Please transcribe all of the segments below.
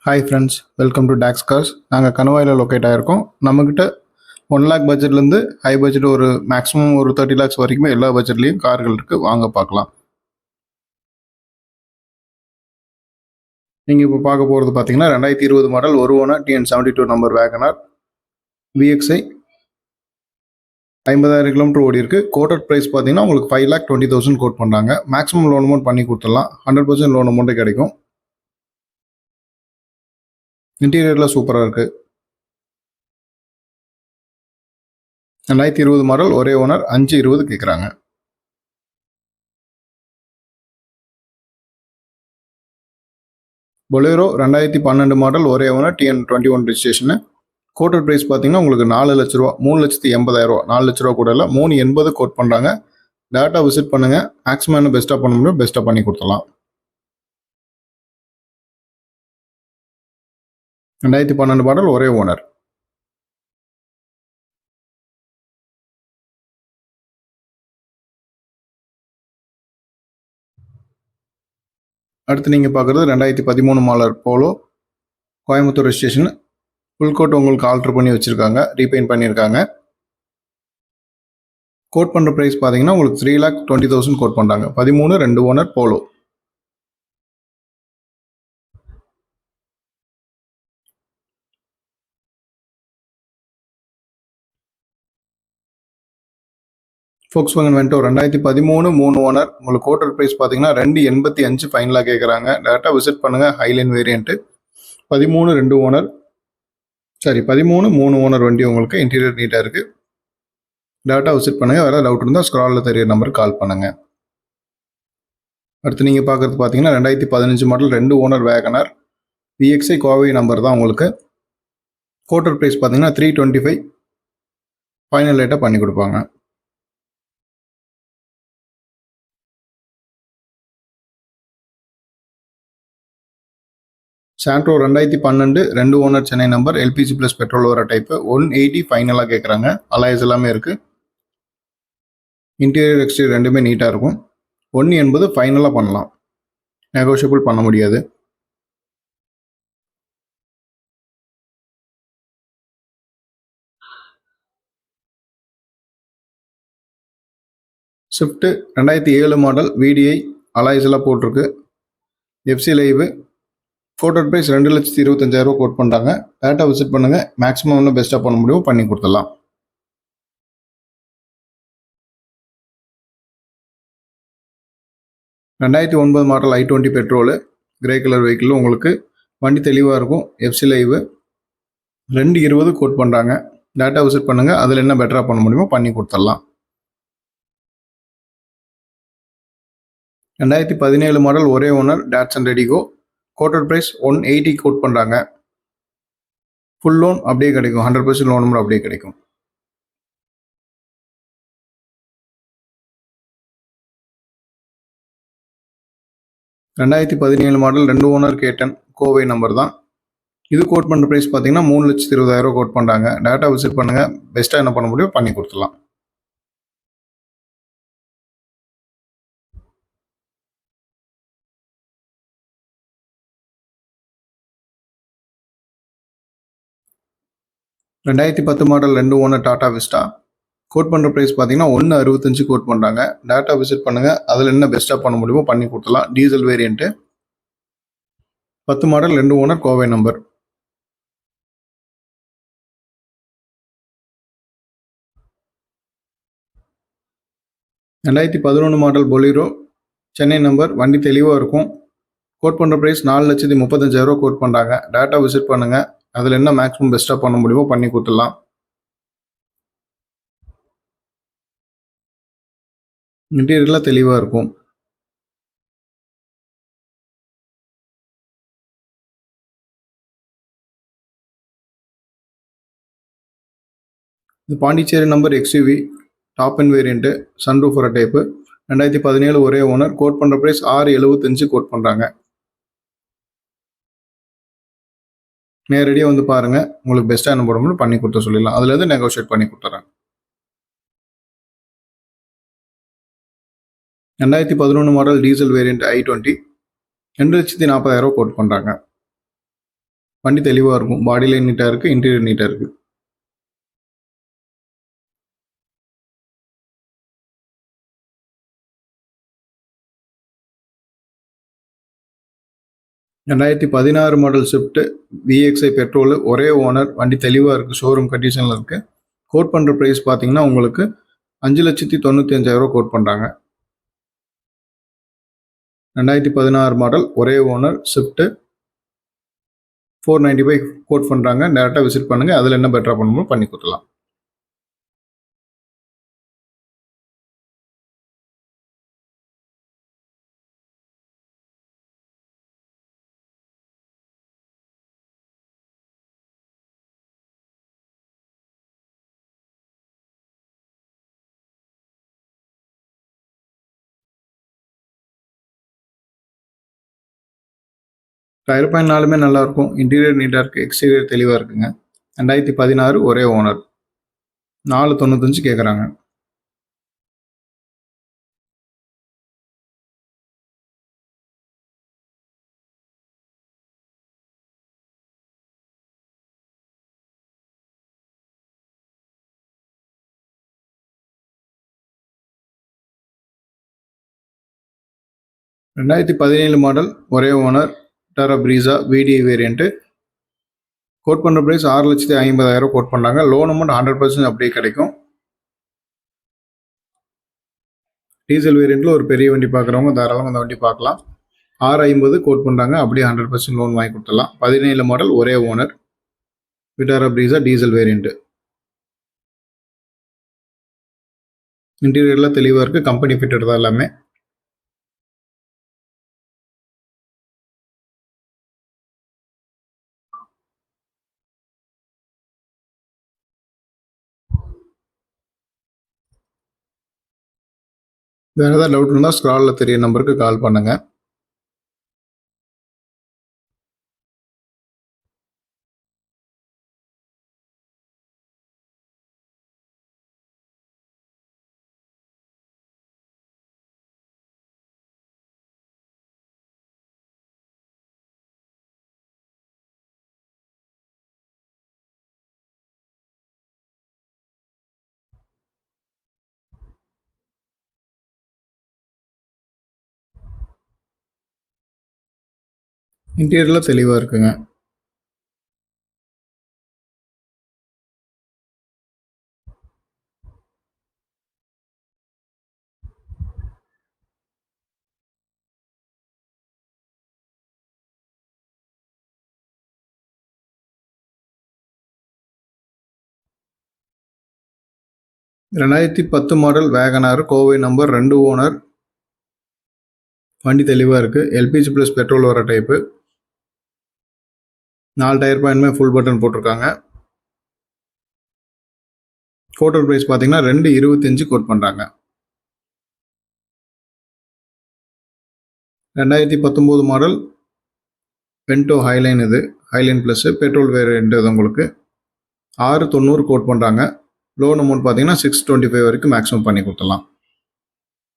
Hi friends, welcome to tax cars. நாங்கள் கணவாயில் locate ஆகிருக்கோம். நம்மக்கிட்ட 1 lakh பட்ஜெட்லேருந்து ஹை பட்ஜெட் ஒரு மேக்ஸிமம் ஒரு 30 lakhs வரைக்குமே எல்லா பட்ஜெட்லேயும் கார்கள் இருக்குது. வாங்க பார்க்கலாம். நீங்கள் இப்போ பார்க்க போகிறது பார்த்தீங்கன்னா 2020 மாடல் ஒரு owner TN72 number Wagon R VXI 50,000 kilometre ஓடி இருக்குது. கோட்டட் ப்ரைஸ் பார்த்தீங்கன்னா உங்களுக்கு 5,20,000 கோட் பண்ணுறாங்க. மேக்ஸிமம் லோன் அமௌண்ட் பண்ணி கொடுத்துடலாம். 100% லோன் அமௌண்ட்டே கிடைக்கும். இன்டீரியரில் சூப்பராக இருக்குது. 2020 மாடல் ஒரே ஓனர் 5,20 கேட்குறாங்க. பொலேரோ 2012 மாடல் ஒரே owner TN21 registration. Quoted price பார்த்தீங்கன்னா உங்களுக்கு 4 லட்ச ரூபா, 3,80,000, 4 லட்ச ரூபா கூட இல்லை, 3,80 கோட் பண்ணுறாங்க. டேட்டா விசிட் பண்ணுங்கள். மேக்ஸிமம் என்ன பெஸ்ட்டாக பண்ண முடியும் பெஸ்ட்டாக பண்ணி கொடுத்துடலாம். 2012 மாடல் ஒரே ஓனர். அடுத்து நீங்கள் பார்க்குறது 2013 model Polo Coimbatore registration. Full coat உங்களுக்கு ஆல்ட்ரு பண்ணி வச்சுருக்காங்க, ரீபெயிண்ட் பண்ணியிருக்காங்க. கோட் பண்ணுற ப்ரைஸ் பார்த்தீங்கன்னா உங்களுக்கு 3,20,000 கோட் பண்ணுறாங்க. 13 2 owner Polo. Volkswagen Vento 2013 3 owner. உங்களுக்கு கோட்டட் ப்ரைஸ் பார்த்தீங்கன்னா 2,85 ஃபைனலாக கேட்குறாங்க. டேட்டா விசிட் பண்ணுங்கள். Highline variant. 13 2 ஓனர், சரி 13 3 ஓனர் வண்டி. உங்களுக்கு இன்டீரியர் நீட்டாக இருக்குது. டேட்டா விசிட் பண்ணுங்கள். வேறு டவுட் இருந்தால் ஸ்க்ராலில் தெரிய நம்பருக்கு கால் பண்ணுங்கள். அடுத்து நீங்கள் பார்க்குறது பார்த்தீங்கன்னா 2015 model 2 owner Wagon R VXI Kovai number தான். உங்களுக்கு கோட்டட் ப்ரைஸ் பார்த்தீங்கன்னா 325 ஃபைனல் ரேட்டாக பண்ணி கொடுப்பாங்க. Santro 2012 2 owner Chennai number LPG plus petrol வர டைப்பு. 180 ஃபைனலாக கேட்குறாங்க. அலாய்ஸ் எல்லாமே இருக்குது. இன்டீரியர் எக்ஸ்டீரியர் ரெண்டுமே நீட்டாக இருக்கும். 180 ஃபைனலாக பண்ணலாம். நெகோஷியபிள் பண்ண முடியாது. ஸ்விஃப்ட்டு 2007 மாடல் VDI அலாய்ஸ் எல்லாம் போட்டிருக்கு. FC live. Quoted price 2,25,000 quote பண்ணுறாங்க. டேட்டா விசிட் பண்ணுங்கள். மேக்ஸிமம் இன்னும் பெஸ்ட்டாக பண்ண முடியும், பண்ணி கொடுத்துடலாம். 2009 model I20 petrol grey colour vehicle. உங்களுக்கு வண்டி தெளிவாக இருக்கும். FC live. 2,20 கோட் பண்ணுறாங்க. டேட்டா விசிட் பண்ணுங்கள். அதில் என்ன பெட்டராக பண்ண முடியுமோ பண்ணி கொடுத்துடலாம். 2017 மாடல் ஒரே owner Datsun Redigo. Quoted price 180 quote பண்ணுறாங்க. ஃபுல் லோன் அப்படியே கிடைக்கும். 100% லோன் நம்பர் அப்படியே கிடைக்கும். ரெண்டாயிரத்தி 17 மாடல் 2 ஓனர் கேட்டன் கோவை நம்பர் தான். இது கோட் பண்ணுற ப்ரைஸ் பார்த்தீங்கன்னா 3,20,000 கோட் பண்ணுறாங்க. டேட்டா விசிட் பண்ணுங்கள். பெஸ்ட்டாக என்ன பண்ண முடியும் பண்ணி கொடுத்துடலாம். ரெண்டாயிரத்தி 10 model 2 owner Tata Vista. Quote பண்ணுற ப்ரைஸ் பார்த்தீங்கன்னா 1,65 கோட் பண்ணுறாங்க. டேட்டா விசிட் பண்ணுங்கள். அதில் என்ன பெஸ்ட்டாக பண்ண முடியுமோ பண்ணி கொடுத்துடலாம். Diesel variant. 10 model 2 owner Kovai number. ரெண்டாயிரத்தி 11 மாடல் பொலீரோ சென்னை நம்பர். வண்டி தெளிவாக இருக்கும். கோட் பண்ணுற ப்ரைஸ் 4,35,000 கோட் பண்ணுறாங்க. டேட்டா விசிட் பண்ணுங்கள். அதில் என்ன மேக்ஸிமம் பெஸ்ட்டாக பண்ண முடியுமோ பண்ணி கொடுத்துடலாம். இன்டீரியர்லாம் தெளிவாக இருக்கும். இது Pondicherry number XUV top and variant. Sunroof வர டைப்பு. 2017 ஒரே ஓனர். கோட் பண்ணுற ப்ரைஸ் 6,75 கோட் பண்ணுறாங்க. நேரடியாக வந்து பாருங்கள். உங்களுக்கு பெஸ்ட்டாக என்ன போட முடியும் பண்ணி கொடுத்த சொல்லிடலாம். அதுலேருந்து நெகோஷியேட் பண்ணி கொடுத்துறேன். 2011 model diesel variant I20 2,40,000 code பண்ணுறாங்க. வண்டி தெளிவாக இருக்கும். பாடி லைன் நீட்டாக இருக்குது, இன்டீரியர் நீட்டாக இருக்குது. ரெண்டாயிரத்தி 16 மாடல் ஸ்விஃப்ட் விஎக்ஸ்ஐ பெட்ரோல், ஒரே ஓனர், வண்டி தெளிவாக இருக்குது, ஷோரூம் கண்டிஷனில் இருக்குது. கோட் பண்ணுற ப்ரைஸ் பார்த்தீங்கன்னா உங்களுக்கு 5,95,000 கோட் பண்ணுறாங்க. 2016 மாடல், ஒரே ஓனர் ஸ்விஃப்ட், 495 கோட் பண்ணுறாங்க. டேரெக்டாக விசிட் பண்ணுங்கள், அதில் என்ன பெட்டராக பண்ணணுமோ பண்ணி கொடுக்கலாம். டயர் பாயிண்ட் நாலுமே நல்லாயிருக்கும், இன்டீரியர் நீட்டாக இருக்குது, எக்ஸ்டீரியர் தெளிவாக இருக்குங்க. 2016 ஒரே ஓனர், 495 கேட்குறாங்க. ரெண்டாயிரத்தி 17 மாடல், ஒரே ஓனர், விட்டாரா பிரீசா விடிஐ வேரியண்ட்டு. கோட் பண்ணுற ப்ரைஸ் 6,50,000 கோட் பண்ணுறாங்க. லோன் அமௌண்ட் 100% அப்படியே கிடைக்கும். டீசல் வேரியண்ட்டில் ஒரு பெரிய வண்டி பார்க்குறவங்க தாராளமாக அந்த வண்டி பார்க்கலாம். 650 கோட் பண்ணுறாங்க, அப்படியே 100% லோன் வாங்கி கொடுத்துடலாம். 17 மாடல், ஒரே ஓனர், விட்டாரா பிரீசா டீசல் வேரியண்ட்டு. இன்டீரியர்லாம் தெளிவாக இருக்குது, கம்பெனி ஃபிட்டட் தான் எல்லாமே. வேறு ஏதாவது டவுட் இருந்தால் ஸ்க்ராலில் தெரிய நம்பருக்கு கால் பண்ணுங்கள். இன்டீரியர்லாம் தெளிவாக இருக்குங்க. ரெண்டாயிரத்தி 10 model Wagon R, Kovai number, 2 owner, வண்டி தெளிவாக இருக்குது, எல்பிஜி ப்ளஸ் பெட்ரோல் வர டைப்பு. 4 டயர் பாயிண்ட்மே ஃபுல் பட்டன் போட்டிருக்காங்க. கோட்டர் ப்ரைஸ் பார்த்தீங்கன்னா 2,25 கோட் பண்ணுறாங்க. 2019 மாடல் பென்டோ ஹைலைன், இது ஹைலைன் ப்ளஸ் பெட்ரோல் வேரியண்ட். இது உங்களுக்கு 690 கோட் பண்ணுறாங்க. லோன் அமௌண்ட் பார்த்தீங்கன்னா 625 வரைக்கும் மேக்ஸிமம் பண்ணி கொடுத்துடலாம்.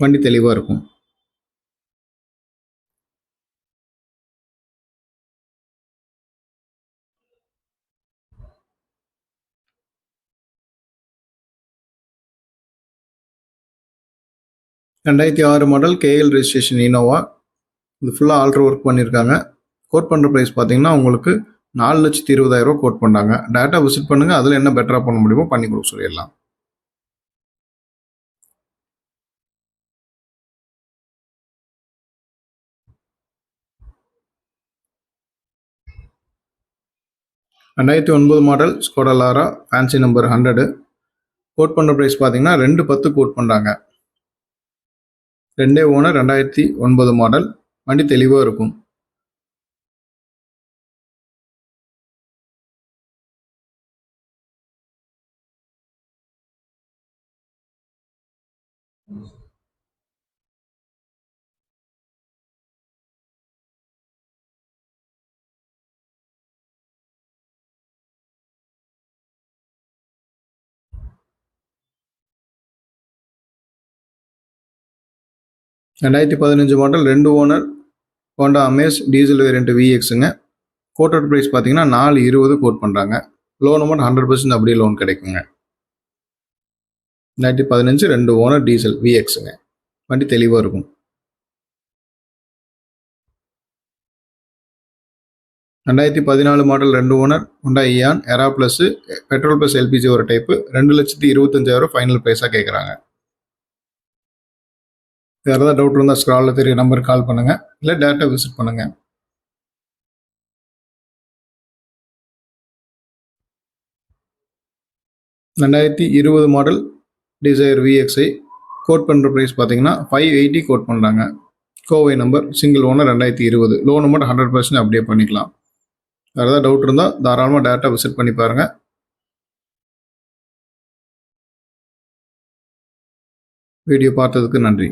வண்டி தெளிவாக இருக்கும். ரெண்டாயிரத்தி 6 மாடல் கேஎல் ரெஜிஸ்ட்ரேஷன் இனோவா, இது ஃபுல்லாக ஆல்ட்ரு ஒர்க் பண்ணியிருக்காங்க. கோட் பண்ணுற ப்ரைஸ் பார்த்தீங்கன்னா உங்களுக்கு 4,20,000 கோட் பண்ணுறாங்க. டேட்டா விசிட் பண்ணுங்கள், அதில் என்ன பெட்டராக பண்ண முடியுமோ பண்ணி கொடுக்க சொல்லிடலாம். ரெண்டாயிரத்தி 9 model Skoda Laura, fancy number 100, quote பண்ணுற ப்ரைஸ் பார்த்தீங்கன்னா 2,10 கோட் பண்ணுறாங்க. 2 ஓனர், 2009 மாடல், வண்டி தெளிவாக இருக்கும். ரெண்டாயிரத்தி 15 model, 2 owner, Honda Amaze diesel variant விஎக்ஸுங்க. கோட்டட் ப்ரைஸ் பார்த்தீங்கன்னா 420 கோட் பண்ணுறாங்க. லோன் அமௌண்ட் 100% அப்படியே லோன் கிடைக்குங்க. 2015 2 ஓனர் டீசல் விஎக்ஸுங்க. வண்டி தெளிவாக இருக்கும். 2014 model 2 owner Hyundai Eon Era plus petrol plus LPG ஒரு டைப்பு 2,25,000 ஃபைனல் ப்ரைஸாக கேட்குறாங்க. வேறு ஏதாவது டவுட் இருந்தால் ஸ்க்ராலில் தெரிய நம்பருக்கு கால் பண்ணுங்கள், இல்லை டேரெக்டாக விசிட் பண்ணுங்கள். 2020 மாடல் டிசைர் விஎக்ஸ்ஐ கோட் பண்ணுற ப்ரைஸ் பார்த்தீங்கன்னா 580 கோட் பண்ணுறாங்க. Kovai number, single owner, 2020. Loan amount 100% அப்படியே பண்ணிக்கலாம். வேறு ஏதாவது டவுட் இருந்தால் தாராளமாக டேரெக்டாக விசிட் பண்ணி பாருங்கள். வீடியோ பார்த்ததுக்கு நன்றி.